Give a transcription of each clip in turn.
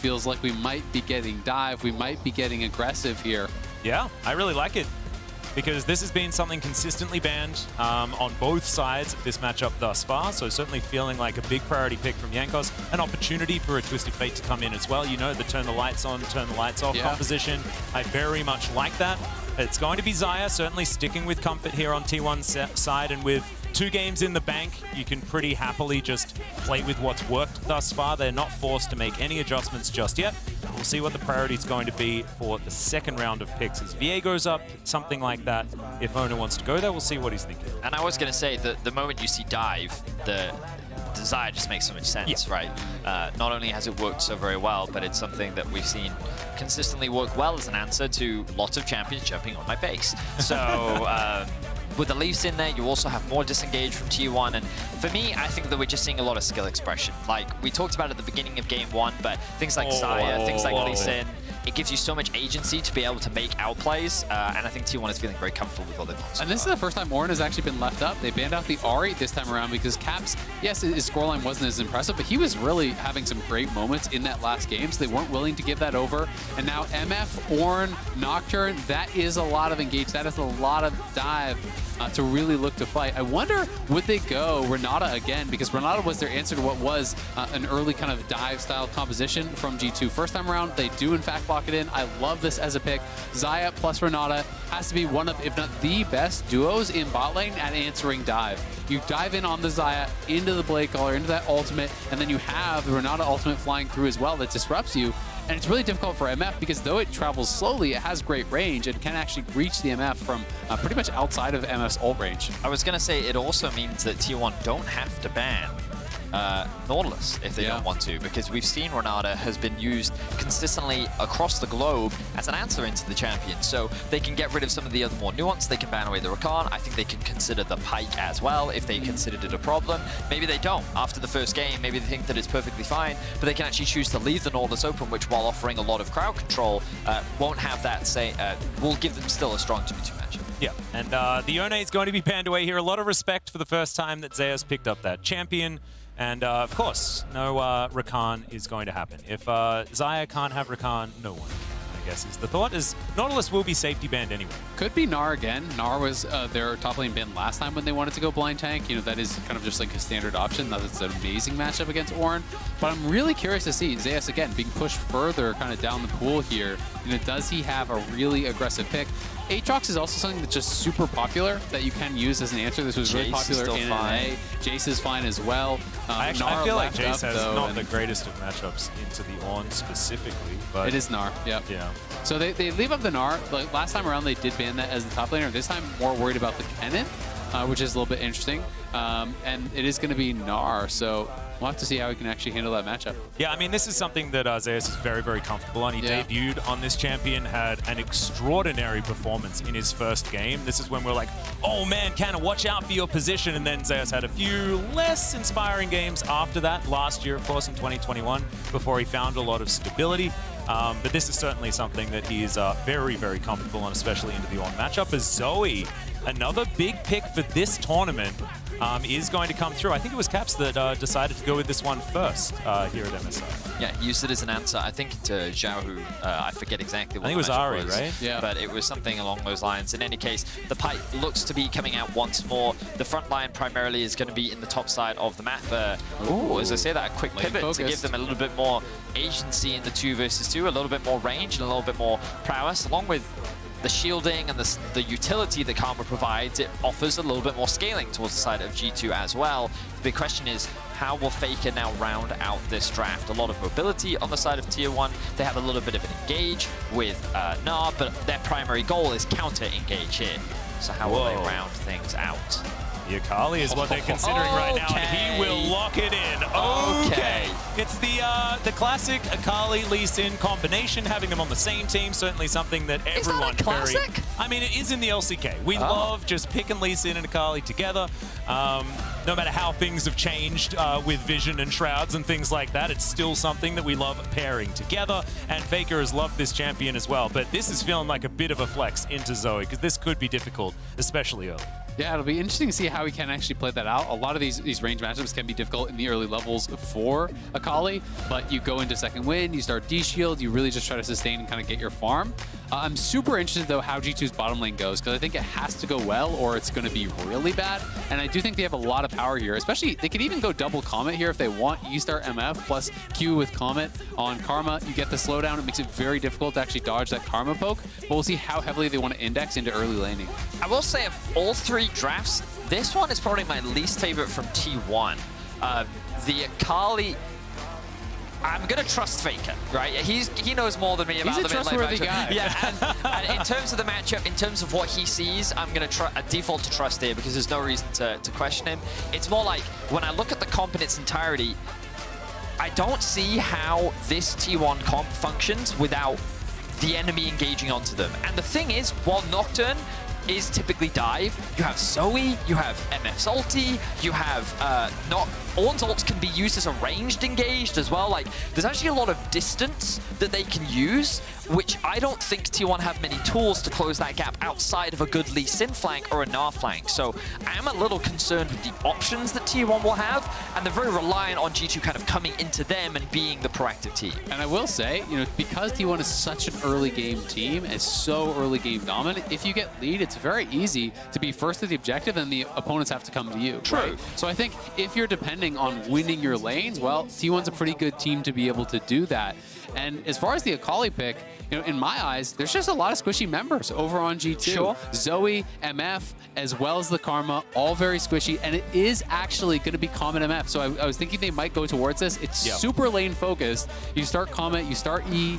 feels like we might be getting dive, we might be getting aggressive here. Yeah, I really like it, because this has been something consistently banned on both sides of this matchup thus far, so certainly feeling like a big priority pick from Jankos. An opportunity for a Twisted Fate to come in as well. You know, the turn the lights on, turn the lights off composition. I very much like that. It's going to be Xayah, certainly sticking with comfort here on T1's side, and with 2 games in the bank, you can pretty happily just play with what's worked thus far. They're not forced to make any adjustments just yet. We'll see what the priority is going to be for the second round of picks. As VA goes up, something like that. If Owner wants to go there, we'll see what he's thinking. And I was going to say that the moment you see dive, the Xayah just makes so much sense, right? Not only has it worked so very well, but it's something that we've seen consistently work well as an answer to lots of champions jumping on my base. So with the Leafs in there, you also have more disengage from T1. And for me, I think that we're just seeing a lot of skill expression. Like we talked about at the beginning of game 1, but things like Xayah, things like Lee Sin, it gives you so much agency to be able to make outplays, and I think T1 is feeling very comfortable with all the concepts. And this is the first time Orin has actually been left up. They banned out the R8 this time around because Caps, yes, his scoreline wasn't as impressive, but he was really having some great moments in that last game, so they weren't willing to give that over. And now MF, Orin, Nocturne, that is a lot of engage. That is a lot of dive to really look to fight. I wonder, would they go Renata again? Because Renata was their answer to what was an early kind of dive-style composition from G2. First time around, they do in fact lock it in. I love this as a pick. Xayah plus Renata has to be one of, if not the best duos in bot lane at answering dive. You dive in on the Xayah, into the Blade Caller, into that ultimate, and then you have the Renata ultimate flying through as well that disrupts you. And it's really difficult for MF because though it travels slowly, it has great range and can actually reach the MF from pretty much outside of MF's ult range. I was going to say, it also means that T1 don't have to ban Nautilus if they don't want to, because we've seen Renata has been used consistently across the globe as an answer into the champion. So they can get rid of some of the other more nuance. They can ban away the Rakan. I think they can consider the Pike as well if they considered it a problem. Maybe they don't. After the first game, maybe they think that it's perfectly fine, but they can actually choose to leave the Nautilus open, which while offering a lot of crowd control, won't have that say, will give them still a strong 2v2 matchup. Yeah, and the Yone is going to be banned away here. A lot of respect for the first time that Xayah's picked up that champion. And of course, no Rakan is going to happen. If Xayah can't have Rakan, no one, I guess is the thought. Is Nautilus will be safety banned anyway. Could be Gnar again. Gnar was their top lane ban last time when they wanted to go blind tank. You know, that is kind of just like a standard option. That's an amazing matchup against Orin. But I'm really curious to see Xayah again being pushed further kind of down the pool here. You know, does he have a really aggressive pick? Aatrox is also something that's just super popular that you can use as an answer. This was really popular in NA. Jace is fine as well. I feel like Jace has not the greatest of matchups into the Ornn specifically, but it is Gnar. Yep. Yeah. So they leave up the Gnar. Like last time around, they did ban that as the top laner. This time, more worried about the Kennen, which is a little bit interesting. And it is going to be Gnar. So we'll have to see how he can actually handle that matchup. Yeah, I mean, this is something that Xayah is very, very comfortable on. He debuted on this champion, had an extraordinary performance in his first game. This is when we're like, oh man, Canna, watch out for your position. And then Xayah's had a few less inspiring games after that. Last year, of course, in 2021, before he found a lot of stability. But this is certainly something that he is very, very comfortable on, especially into the Ornn matchup. As Zoe, another big pick for this tournament, is going to come through. I think it was Caps that decided to go with this one first here at MSI. Yeah, he used it as an answer, I think, to Zhao, who I forget exactly what I think it was Ari, right? Yeah. But it was something along those lines. In any case, the Pike looks to be coming out once more. The front line primarily is going to be in the top side of the map. As I say that, a quick pivot to give them a little bit more agency in the 2 versus 2, a little bit more range and a little bit more prowess, along with the shielding and the utility that Karma provides. It offers a little bit more scaling towards the side of G2 as well. The big question is, how will Faker now round out this draft? A lot of mobility on the side of Tier 1. They have a little bit of an engage with Gnar, but their primary goal is counter-engage here. So how will they round things out? The Akali is what they're considering right now, and he will lock it in. Okay. It's the classic Akali Lee Sin combination, having them on the same team, certainly something that everyone is that a classic? I mean, it is in the LCK. We love just picking Lee Sin and Akali together. No matter how things have changed with Vision and Shrouds and things like that, it's still something that we love pairing together, and Faker has loved this champion as well. But this is feeling like a bit of a flex into Zoe, because this could be difficult, especially early. Yeah, it'll be interesting to see how he can actually play that out. A lot of these range matchups can be difficult in the early levels for Akali, but you go into second wind, you start D-shield, you really just try to sustain and kind of get your farm. I'm super interested, though, how G2's bottom lane goes, because I think it has to go well or it's going to be really bad. And I do think they have a lot of power here, especially they could even go double Comet here if they want. You start MF plus Q with Comet on Karma. You get the slowdown. It makes it very difficult to actually dodge that Karma poke. But we'll see how heavily they want to index into early laning. I will say, of all 3 drafts, this one is probably my least favorite from T1. The Akali, I'm going to trust Faker, right? He knows more than me about the mid lane trustworthy guy. Yeah, and in terms of the matchup, in terms of what he sees, I'm going to default to trust here because there's no reason to question him. It's more like, when I look at the comp in its entirety, I don't see how this T1 comp functions without the enemy engaging onto them. And the thing is, while Nocturne is typically dive, you have Zoe, you have MF's ulti, you have Ornn's ults can be used as a ranged engaged as well. Like, there's actually a lot of distance that they can use, which I don't think T1 have many tools to close that gap outside of a good Lee Sin flank or a Gnar flank. So I am a little concerned with the options that T1 will have, and they're very reliant on G2 kind of coming into them and being the proactive team. And I will say, because T1 is such an early game team, it's so early game dominant, if you get lead, it's very easy to be first at the objective and the opponents have to come to you. True. Right? So I think if you're depending on winning your lanes, well, T1's a pretty good team to be able to do that. And as far as the Akali pick, in my eyes, there's just a lot of squishy members over on G2. Sure. Zoe, MF, as well as the Karma, all very squishy, and it is actually going to be Comet MF. So I was thinking they might go towards this. It's super lane focused. You start Comet, you start E.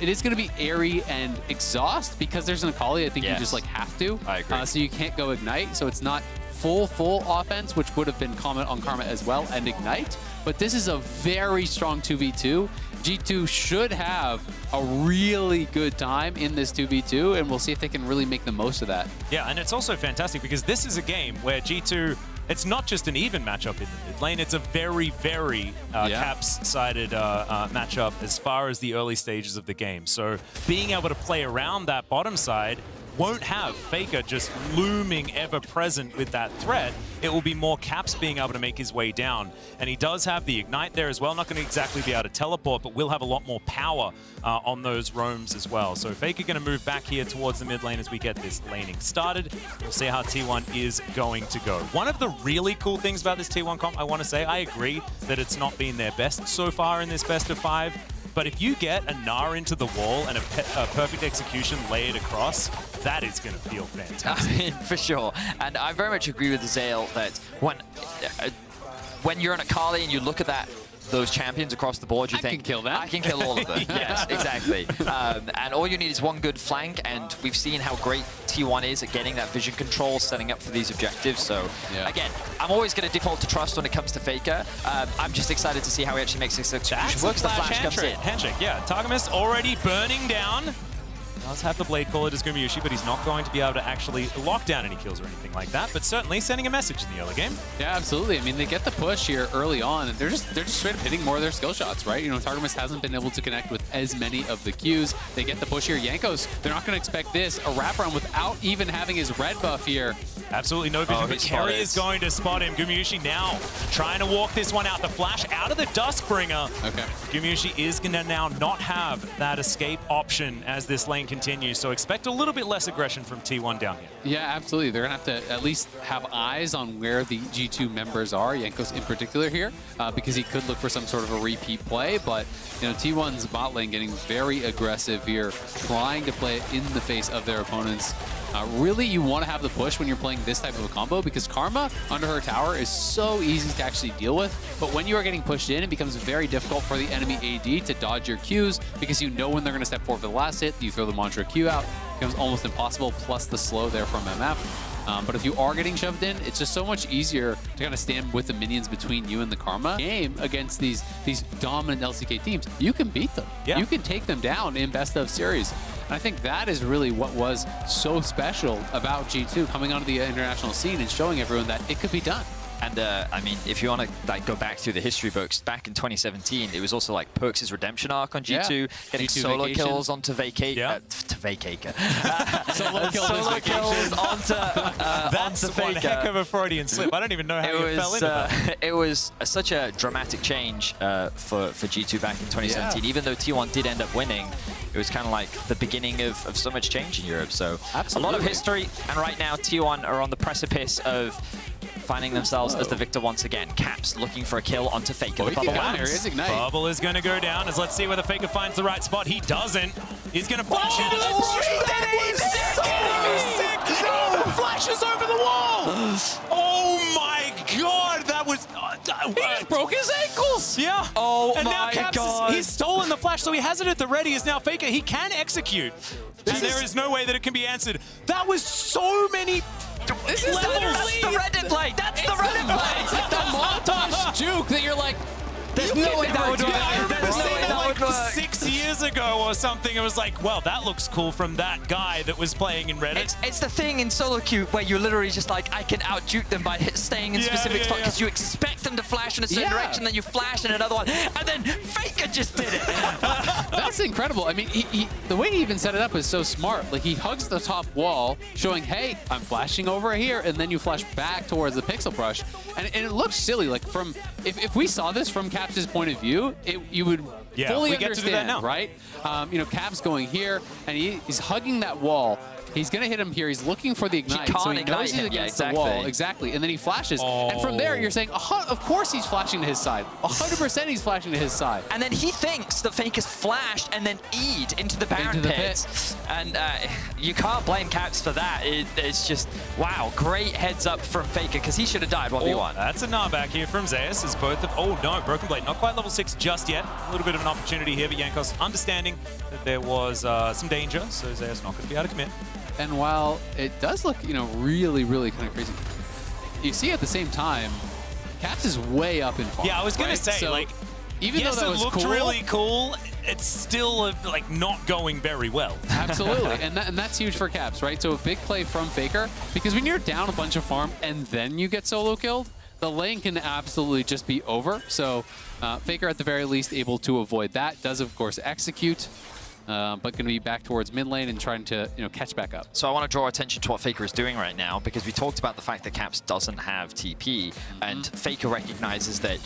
It is going to be Airy and Exhaust because there's an Akali. I think you just have to. I agree. So you can't go Ignite. So it's not full offense, which would have been Comet on Karma as well, and Ignite. But this is a very strong 2v2. G2 should have a really good time in this 2v2, and we'll see if they can really make the most of that. Yeah, and it's also fantastic because this is a game where G2, it's not just an even matchup in the mid lane, it's a very, very Caps-sided matchup as far as the early stages of the game. So being able to play around that bottom side won't have Faker just looming ever present with that threat. It will be more Caps being able to make his way down. And he does have the Ignite there as well. Not going to exactly be able to teleport, but will have a lot more power on those roams as well. So Faker going to move back here towards the mid lane as we get this laning started. We'll see how T1 is going to go. One of the really cool things about this T1 comp, I want to say, I agree that it's not been their best so far in this best of 5. But if you get a Gnar into the wall and a perfect execution layered across, that is going to feel fantastic. I mean, for sure. And I very much agree with Zale that when you're an Akali and you look at those champions across the board, you think, I can kill them. I can kill all of them. Yes, exactly. And all you need is one good flank, and we've seen how great T1 is at getting that vision control, setting up for these objectives. So, again, I'm always going to default to trust when it comes to Faker. I'm just excited to see how he actually makes this execution works. The flash comes in. Handshake, yeah. Targamas already burning down. Does have the Blade Caller as Gumayusi, but he's not going to be able to actually lock down any kills or anything like that, but certainly sending a message in the early game. Yeah, absolutely. I mean, they get the push here early on, and they're just straight up hitting more of their skill shots, right? Targamas hasn't been able to connect with as many of the Qs. They get the push here. Jankos, they're not going to expect this. A wraparound without even having his red buff here. Absolutely no vision, but Kerry is going to spot him. Gumayusi now trying to walk this one out. The flash out of the Duskbringer. Okay. Gumayusi is going to now not have that escape option as this lane continues, so expect a little bit less aggression from T1 down here. Yeah, absolutely. They're going to have to at least have eyes on where the G2 members are, Jankos in particular here, because he could look for some sort of a repeat play, but T1's bot lane getting very aggressive here, trying to play it in the face of their opponents. Really, you want to have the push when you're playing this type of a combo because Karma under her tower is so easy to actually deal with. But when you are getting pushed in, it becomes very difficult for the enemy AD to dodge your Qs because you know when they're going to step forward for the last hit. You throw the Mantra Q out. It becomes almost impossible, plus the slow there from MF. But if you are getting shoved in, it's just so much easier to kind of stand with the minions between you and the Karma. Game against these dominant LCK teams, you can beat them. Yeah. You can take them down in best of series. And I think that is really what was so special about G2 coming onto the international scene and showing everyone that it could be done. And I mean, if you want to like go back through the history books, back in 2017, it was also like Perks' redemption arc on G2, getting G2 solo vacation. kills onto Vacate, Yeah. to Vacate. Solo kills onto That's onto one Faker. heck of a Freudian slip. I don't even know how you fell into that. It was such a dramatic change for G2 back in 2017. Yeah. Even though T1 did end up winning, it was kind of like the beginning of so much change in Europe. So a lot of history, and right now T1 are on the precipice of finding themselves as the victor once again. Caps looking for a kill onto Faker. Oh, The bubble down lands. there is Ignite. Bubble is going to go down as let's see whether Faker finds the right spot. He doesn't. He's going to flash into the He flashes over the wall. Oh my god, that was... He just broke his ankles! Yeah. Oh and now my Caps God. he's stolen the flash, so he has it at the ready. Is now Faker. He can execute. And there is no way that it can be answered. That was so many... That's the Reddit play. That's the Reddit play. It's like the montage juke that you're like, There's no way that would work. I remember There's no seeing way it that like would work. 6 years ago or something. It was like, well, that looks cool from that guy that was playing in Reddit. It's the thing in solo queue where you're literally just like, I can out-juke them by staying in specific spot because you expect them to flash in a certain direction, then you flash in another one, and then Faker just did it. that's incredible. I mean, the way he even set it up is so smart. Like, he hugs the top wall, showing, hey, I'm flashing over here, and then you flash back towards the pixel brush. And it looks silly. Like, from if we saw this from Caps' point of view, you would fully we get to do that understand, now. right? You know, Caps going here, and he's hugging that wall. He's going to hit him here. He's looking for the ignite. can't So he ignite knows he's him. against Yeah, the wall. exactly. Exactly. And then he flashes. And from there, you're saying, of course he's flashing to his side. 100% he's flashing to his side. And then he thinks that Faker's flashed and then E'd into the Baron Into the pit. And you can't blame Caps for that. It's just, wow, great heads up from Faker because he should have died 1v1. That's a knockback here from Zeus as both of... Oh, no, Broken Blade. Not quite level 6 just yet. A little bit of an opportunity here, but Jankos understanding that there was some danger, so Zeus not going to be able to commit. And while it does look, you know, really, really kind of crazy, you see at the same time, Caps is way up in farm. Yeah, I was going to say, So, like, even yes, though that it was looked cool, really cool, it's still, like, not going very well. absolutely, and that's huge for Caps, right? So a big play from Faker, because when you're down a bunch of farm and then you get solo killed, the lane can absolutely just be over. So Faker, at the very least, able to avoid that. Does, of course, execute. But going to be back towards mid lane and trying to, you know, catch back up. So I want to draw attention to what Faker is doing right now because we talked about the fact that Caps doesn't have TP, and Faker recognizes that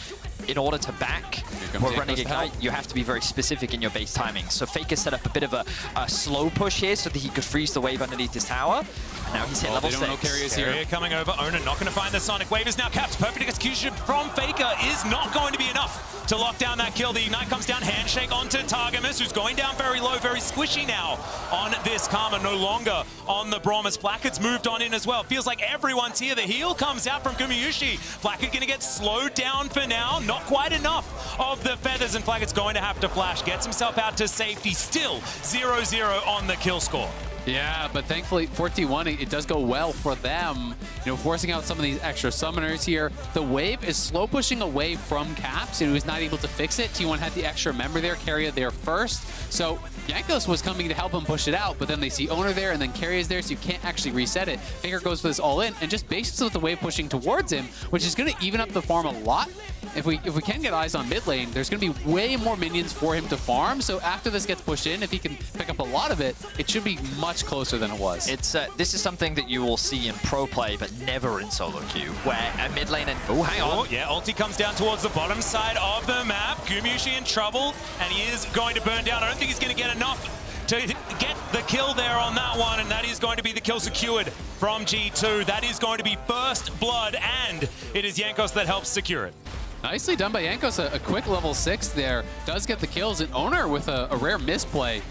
in order to back or running Ignite, you have to be very specific in your base timing. So Faker set up a bit of a slow push here so that he could freeze the wave underneath his tower. And now he's hit level 6. Carrier coming over. Oner not going to find the Sonic Wave. Is now Caps. Perfect execution from Faker is not going to be enough to lock down that kill. The Ignite comes down. Handshake onto Targamas, who's going down very low, very squishy now on this Karma. No longer on the Bromas. Flackett's moved on in as well. Feels like everyone's here. The heal comes out from Gumayushi. Flackett going to get slowed down for now. Not quite enough of the feathers, and Flackett's going to have to flash. Gets himself out to safety. Still 0-0 on the kill score. Yeah, but thankfully for T1, it does go well for them, you know, forcing out some of these extra summoners here. The wave is slow pushing away from Caps, and he was not able to fix it. T1 had the extra member there, Carrier there first. So Jankos was coming to help him push it out, but then they see Oner there and then Carrier's there, so you can't actually reset it. Faker goes for this all in, and just bases with the wave pushing towards him, which is going to even up the farm a lot. If we can get eyes on mid lane, there's going to be way more minions for him to farm. So after this gets pushed in, if he can pick up a lot of it, it should be much closer than it was. It's this is something that you will see in pro play, but never in solo queue, where a mid lane and hang on. Oh, yeah, ulti comes down towards the bottom side of the map. Gumayushi in trouble, and he is going to burn down. I don't think he's going to get enough to get the kill there on that one, and that is going to be the kill secured from G2. That is going to be first blood, and it is Jankos that helps secure it. Nicely done by Jankos. A quick level 6 there. Does get the kills. And Oner with a rare misplay.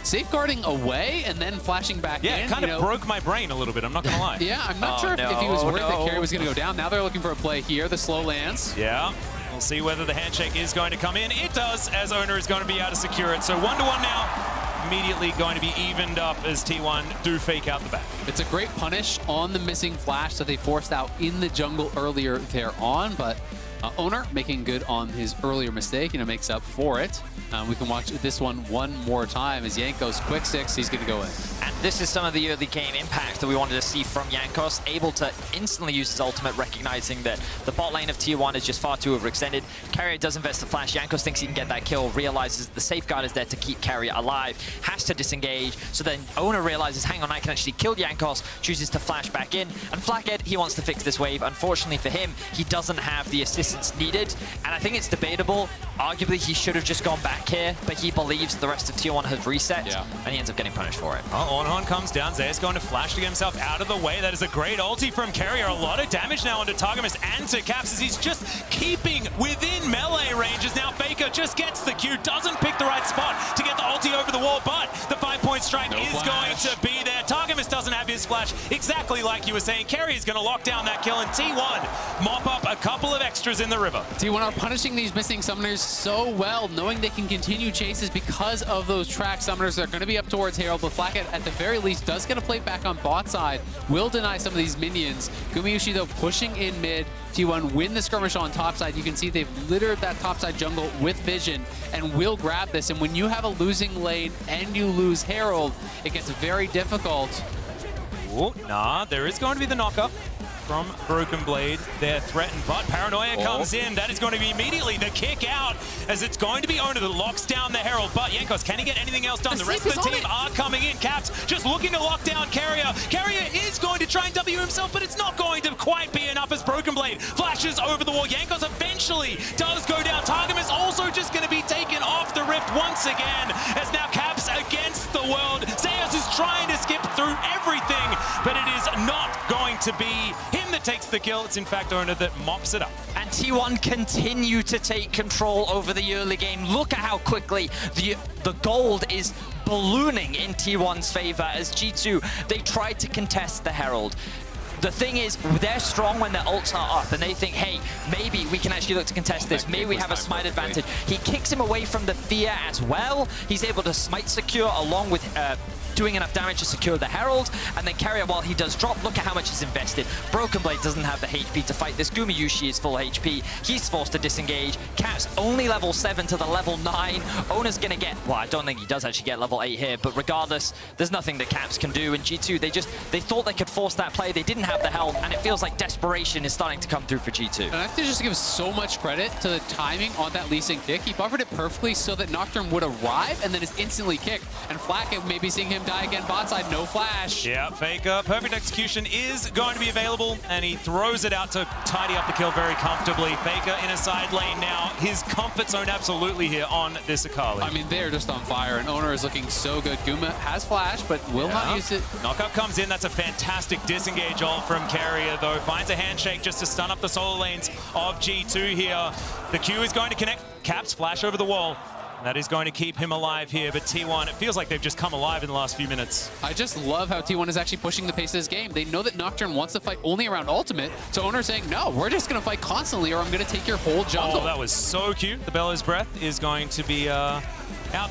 Safeguarding away and then flashing back in. Yeah, it kind of broke my brain a little bit, I'm not going to lie. Yeah, I'm not sure if he was worried that Carry was going to go down. Now they're looking for a play here. The slow lands. Yeah, we'll see whether the handshake is going to come in. It does, as Oner is going to be able to secure it. So 1-1 now. Immediately going to be evened up as T1 do fake out the back. It's a great punish on the missing flash that they forced out in the jungle earlier there on, but Owner making good on his earlier mistake, makes up for it. We can watch this one more time as Jankos quick six, he's going to go in. And this is some of the early game impact that we wanted to see from Jankos, able to instantly use his ultimate, recognizing that the bot lane of T1 is just far too overextended. Carrier does invest the flash. Jankos thinks he can get that kill, realizes the safeguard is there to keep Carrier alive, has to disengage. So then Owner realizes, hang on, I can actually kill Jankos, chooses to flash back in. And Flackhead, he wants to fix this wave. Unfortunately for him, he doesn't have the assistance needed. And I think it's debatable. Arguably, he should have just gone back here, but he believes the rest of T1 has reset, and he ends up getting punished for it. Ornhorn comes down. Zeus going to flash to get himself out of the way. That is a great ulti from Carrier. A lot of damage now onto Targamas and to Caps as he's just keeping within melee ranges. Now Faker just gets the Q, doesn't pick the right spot to get the ulti over the wall, but the 5-point strike is going to be there. Targamas doesn't have his flash, exactly like you were saying. Carrier's going to lock down that kill, and T1 mop up a couple of extras in the river. T1 are punishing these missing summoners so well, knowing they can continue chases because of those track summoners. They're going to be up towards Herald, but Flackhead at the very least does get a play back on bot side, will deny some of these minions. Gumayushi though pushing in mid. T1 win the skirmish on top side. You can see they've littered that top side jungle with vision and will grab this. And when you have a losing lane and you lose Herald, it gets very difficult. Ooh, nah, there is going to be the knockup from Broken Blade. They're threatened, but Paranoia comes in. That is going to be immediately the kick out, as it's going to be Owner that locks down the Herald. But Jankos, can he get anything else done? The rest of the team are coming in. Caps just looking to lock down Carrier. Carrier is going to try and W himself, but it's not going to quite be enough as Broken Blade flashes over the wall. Jankos eventually does go down. Targamas also just going to be taken off the rift once again, as now Caps against the world. Zeus is trying to skip through everything, but it is not going to be him that takes the kill. It's in fact Owner that mops it up. And T1 continue to take control over the early game. Look at how quickly the gold is ballooning in T1's favor as G2, they tried to contest the Herald. The thing is, they're strong when their ults are up, and they think, hey, maybe we can actually look to contest this. Maybe we have a smite advantage. He kicks him away from the fear as well. He's able to smite secure along with doing enough damage to secure the Herald, and then Carrier, while he does drop, look at how much is invested. Broken Blade doesn't have the HP to fight this. Gumayushi is full HP. He's forced to disengage. Caps only level 7 to the level 9. Owner's gonna get, well, I don't think he does actually get level 8 here, but regardless, there's nothing that Caps can do. And G2, they thought they could force that play. They didn't have the health, and it feels like desperation is starting to come through for G2. And I have to just give so much credit to the timing on that Lee Sin kick. He buffered it perfectly so that Nocturne would arrive and then is instantly kicked. And Flack, maybe seeing him die again bot side, no flash. Yeah, Faker. Perfect execution is going to be available, and he throws it out to tidy up the kill very comfortably. Faker in a side lane now. His comfort zone absolutely here on this Akali. I mean, they're just on fire, and Owner is looking so good. Guma has flash, but will not use it. Knockup comes in. That's a fantastic disengage ult from Carrier, though. Finds a handshake just to stun up the solo lanes of G2 here. The Q is going to connect. Caps flash over the wall. That is going to keep him alive here, but T1, it feels like they've just come alive in the last few minutes. I just love how T1 is actually pushing the pace of this game. They know that Nocturne wants to fight only around ultimate, so Owner's saying, no, we're just going to fight constantly or I'm going to take your whole jungle. Oh, that was so cute. The Bellows Breath is going to be out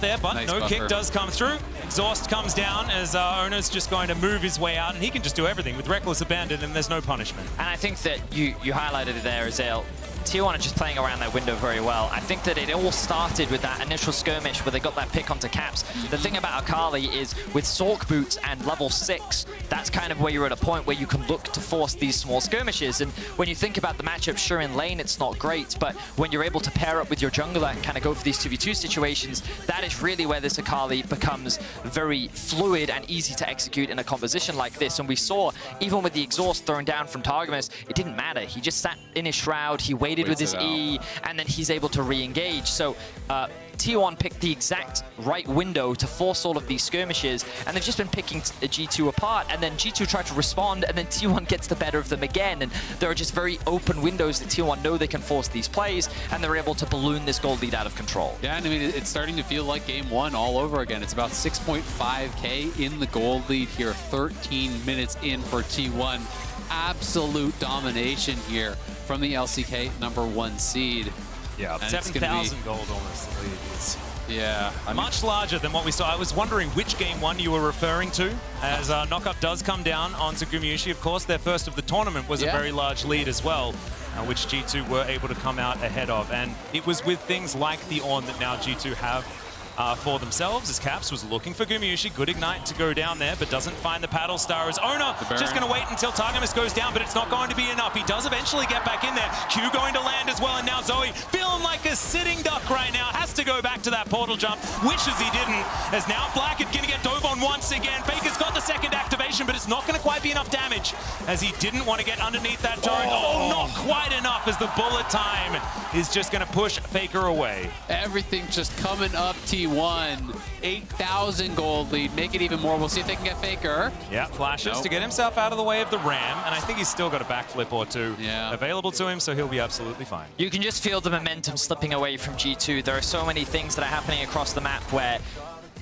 there, but nice no buffer. kick does come through. Exhaust comes down as Owner's just going to move his way out, and he can just do everything with Reckless Abandon, and there's no punishment. And I think that you highlighted it there, Azale. T1 are just playing around that window very well. I think that it all started with that initial skirmish where they got that pick onto Caps. The thing about Akali is with Sork Boots and level 6, that's kind of where you're at a point where you can look to force these small skirmishes. And when you think about the matchup, sure, in lane it's not great, but when you're able to pair up with your jungler and kind of go for these 2v2 situations, that is really where this Akali becomes very fluid and easy to execute in a composition like this. And we saw, even with the exhaust thrown down from Targamas, it didn't matter. He just sat in his shroud, he waited with his E, and then he's able to re-engage. So T1 picked the exact right window to force all of these skirmishes, and they've just been picking G2 apart, and then G2 tried to respond, and then T1 gets the better of them again, and there are just very open windows that T1 know they can force these plays, and they're able to balloon this gold lead out of control. Yeah, and I mean, it's starting to feel like game one all over again. It's about 6.5K in the gold lead here, 13 minutes in for T1. Absolute domination here from the LCK #1 seed. Yeah, 7,000 gold almost the lead is. Yeah. Much larger than what we saw. I was wondering which game one you were referring to, as Knockup does come down onto Gumayushi. Of course, their first of the tournament was a very large lead as well. which G2 were able to come out ahead of. And it was with things like the Ornn that now G2 have for themselves, as Caps was looking for Gumayusi. Good ignite to go down there, but doesn't find the paddle star. As Owner just going to wait until Targamas goes down, but it's not going to be enough. He does eventually get back in there. Q going to land as well, and now Zoe feeling like a sitting duck right now. Has to go back to that portal jump, wishes he didn't, as now Blackett going to get dove on once again. Faker's got the second activation, but it's not going to quite be enough damage, as he didn't want to get underneath that turret. Oh, not quite enough, as the bullet time is just going to push Faker away. Everything just coming up, T1. 8,000 gold lead, make it even more. We'll see if they can get Faker. Yeah, flashes to get himself out of the way of the ram, and I think he's still got a backflip or two available to him, so he'll be absolutely fine. You can just feel the momentum slipping away from G2. There are so many things that are happening across the map where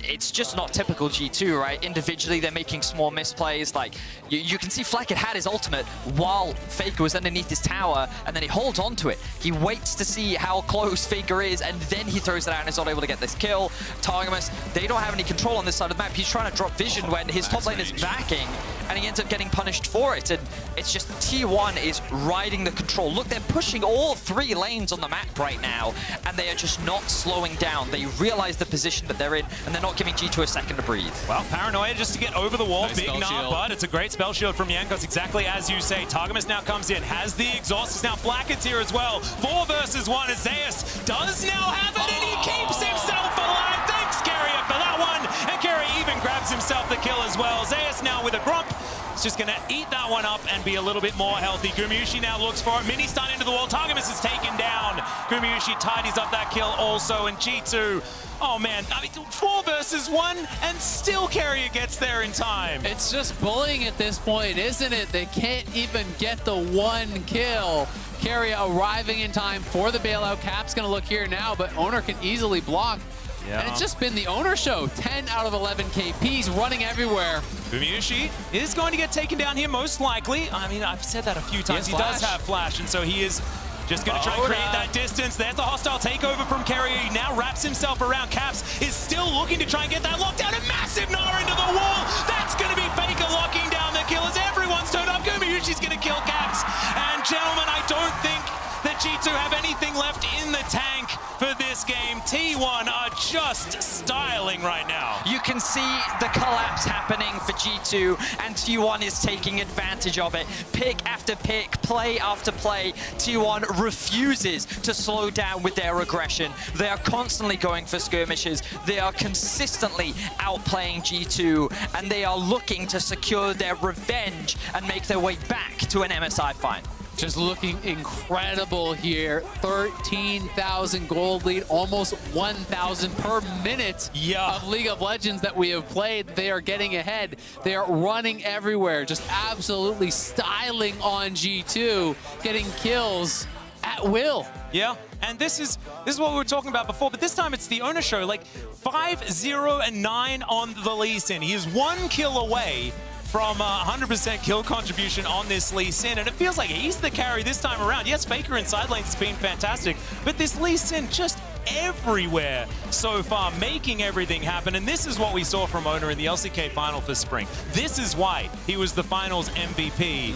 it's just not typical G2, right? Individually, they're making small misplays. Like, you can see Fleckett had his ultimate while Faker was underneath his tower, and then he holds on to it. He waits to see how close Faker is, and then he throws it out and is not able to get this kill. Targamas, they don't have any control on this side of the map. He's trying to drop vision when his top lane is backing, and he ends up getting punished for it. And it's just T1 is riding the control. Look, they're pushing all 3 lanes on the map right now, and they are just not slowing down. They realize the position that they're in, and they're not giving G2 a second to breathe. Well, Paranoia just to get over the wall. Nice Big knob, but it's a great spell shield from Jankos, exactly as you say. Targamas now comes in, has the exhaust. It's now Blackett's here as well. 4 versus 1 as Zeus does now have it, and he keeps himself alive. Thanks, Carrier, for that one. And Carrier even grabs himself the kill as well. Zeus now with a grump. It's just going to eat that one up and be a little bit more healthy. Gumayusi now looks for it. Mini stun into the wall. Targamas is taken down. Gumayusi tidies up that kill also. And G2, oh man, I mean, 4 versus 1, and still Carrier gets there in time. It's just bullying at this point, isn't it? They can't even get the 1 kill. Carrier arriving in time for the bailout. Cap's going to look here now, but Owner can easily block. Yeah. And it's just been the Owner show. 10 out of 11 KPs running everywhere. Gumayusi is going to get taken down here most likely. I mean, I've said that a few times. He does have flash, and so he is just going to try and create that distance. There's the hostile takeover from Carrier. He now wraps himself around. Caps is still looking to try and get that lockdown. A massive Nara into the wall. That's going to be Faker locking down the kill as everyone's turned up. Gumayusi's going to kill Caps. And gentlemen, I don't think that G2 have anything left in the tank for this game. T1 are just styling right now. You can see the collapse happening for G2, and T1 is taking advantage of it. Pick after pick, play after play, T1 refuses to slow down with their aggression. They are constantly going for skirmishes. They are consistently outplaying G2, and they are looking to secure their revenge and make their way back to an MSI final. Just looking incredible here. 13,000 gold lead, almost 1,000 per minute of League of Legends that we have played. They are getting ahead. They are running everywhere, just absolutely styling on G2, getting kills at will. Yeah, and this is what we were talking about before, but this time it's the Owner show. Like 5-0-9 on the Lee Sin. He is 1 kill away from 100% kill contribution on this Lee Sin, and it feels like he's the carry this time around. Yes, Faker in side lanes has been fantastic, but this Lee Sin just everywhere so far, making everything happen, and this is what we saw from Owner in the LCK final for spring. This is why he was the finals MVP,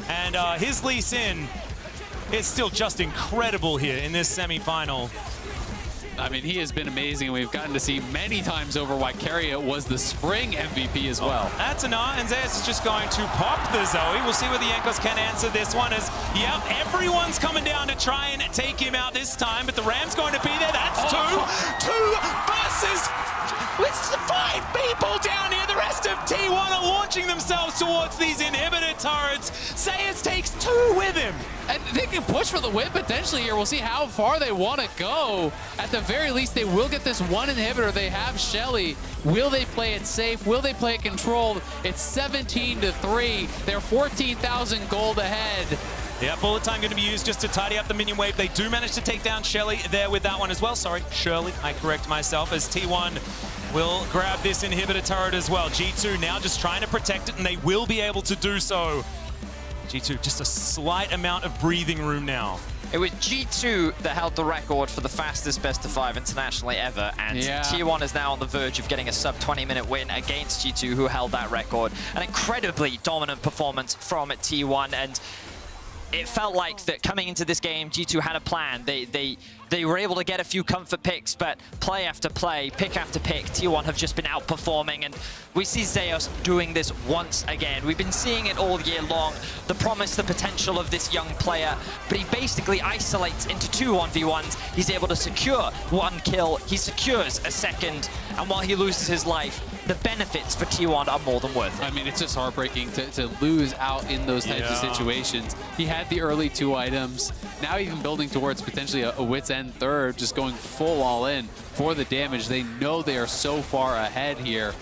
and his Lee Sin is still just incredible here in this semi-final. I mean, he has been amazing. We've gotten to see many times over why Carrier was the spring MVP as well. That's enough, and Zeus is just going to pop the Zoe. We'll see whether Jankos can answer this one as, yep, everyone's coming down to try and take him out this time, but the Ram's going to be there. That's 2 versus... It's 5 people down here. The rest of T1 are launching themselves towards these inhibitor turrets. Zeus takes 2 with him. And they can push for the win potentially here. We'll see how far they want to go. At the very least, they will get this 1 inhibitor. They have Shelly. Will they play it safe? Will they play it controlled? It's 17-3. They're 14,000 gold ahead. Yeah, bullet time going to be used just to tidy up the minion wave. They do manage to take down Shelly there with that one as well. Sorry, Shirley, I correct myself, as T1 will grab this inhibitor turret as well. G2 now just trying to protect it, and they will be able to do so. G2, just a slight amount of breathing room now. It was G2 that held the record for the fastest best of 5 internationally ever, and T1 is now on the verge of getting a sub 20-minute win against G2, who held that record. An incredibly dominant performance from T1, and it felt like that coming into this game, G2 had a plan. They were able to get a few comfort picks, but play after play, pick after pick, T1 have just been outperforming, and we see Zeus doing this once again. We've been seeing it all year long, the promise, the potential of this young player, but he basically isolates into 2 1v1s. He's able to secure 1 kill, he secures a second, and while he loses his life, the benefits for T1 are more than worth it. I mean, it's just heartbreaking to lose out in those types of situations. He had the early 2 items, now even building towards potentially a wit's end third, just going full all in for the damage. They know they are so far ahead here.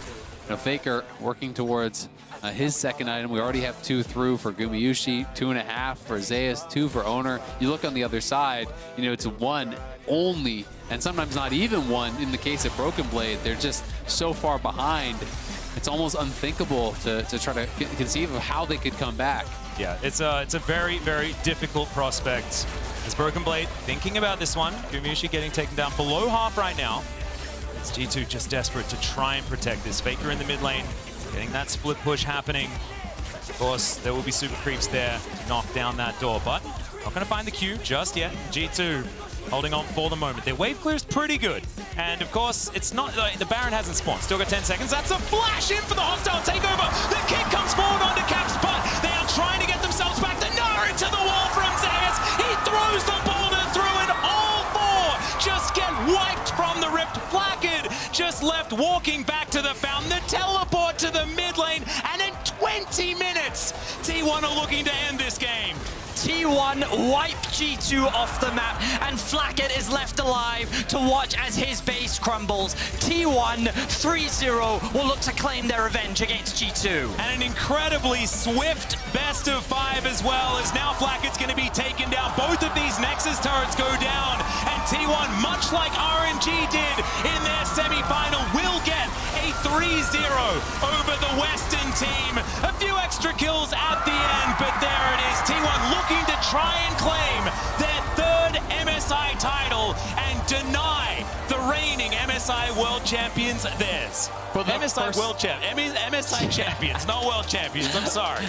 You know, Faker working towards his second item. We already have 2 through for Gumayushi, 2.5 for Zeus, 2 for Owner. You look on the other side, you know, it's 1 only, and sometimes not even 1 in the case of Broken Blade. They're just so far behind. It's almost unthinkable to try to conceive of how they could come back. Yeah, it's a very, very difficult prospect. As Broken Blade thinking about this one, Gumayushi getting taken down below half right now. It's G2 just desperate to try and protect this. Faker in the mid lane, getting that split push happening. Of course, there will be super creeps there to knock down that door, but not going to find the Q just yet. G2 holding on for the moment. Their wave clear is pretty good. And of course, it's not like the Baron hasn't spawned. Still got 10 seconds. That's a flash in for the hostile takeover. The kick comes forward onto Caps, but they are trying to get themselves back. The Nara into the wall from Zeus. He throws the boulder through, and all 4 just get wiped from the rift. Flacked just left walking back to the fountain. The teleport to the mid lane, and in 20 minutes, T1 are looking to end this game. T1 wipe G2 off the map, and Flackett is left alive to watch as his base crumbles. T1 3-0 will look to claim their revenge against G2. And an incredibly swift best of 5 as well, as now Flackett's going to be taken down. Both of these Nexus turrets go down, and T1, much like RNG did in their semi-final, will get a 3-0 over the Western team. A few extra kills at the end, but there it is. T1 looking to try and claim their 3rd MSI title and deny the reigning MSI World Champions theirs. MSI champions, not world champions, I'm sorry.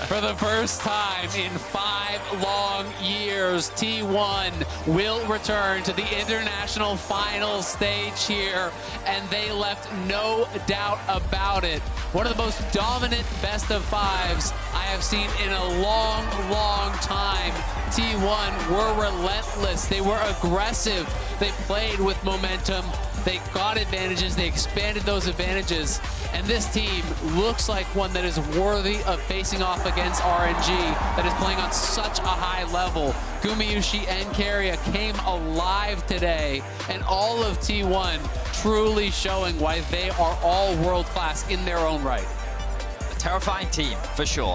For the first time in 5 long years, T1 will return to the international finals stage here, and they left no doubt about it. One of the most dominant best of 5s I have seen in a long, long time. T1 were relentless. They were aggressive. They played with momentum. They got advantages. They expanded those advantages. And this team looks like one that is worthy of facing off against RNG, that is playing on such a high level. Gumayushi and Keria came alive today, and all of T1 truly showing why they are all world class in their own right. A terrifying team, for sure.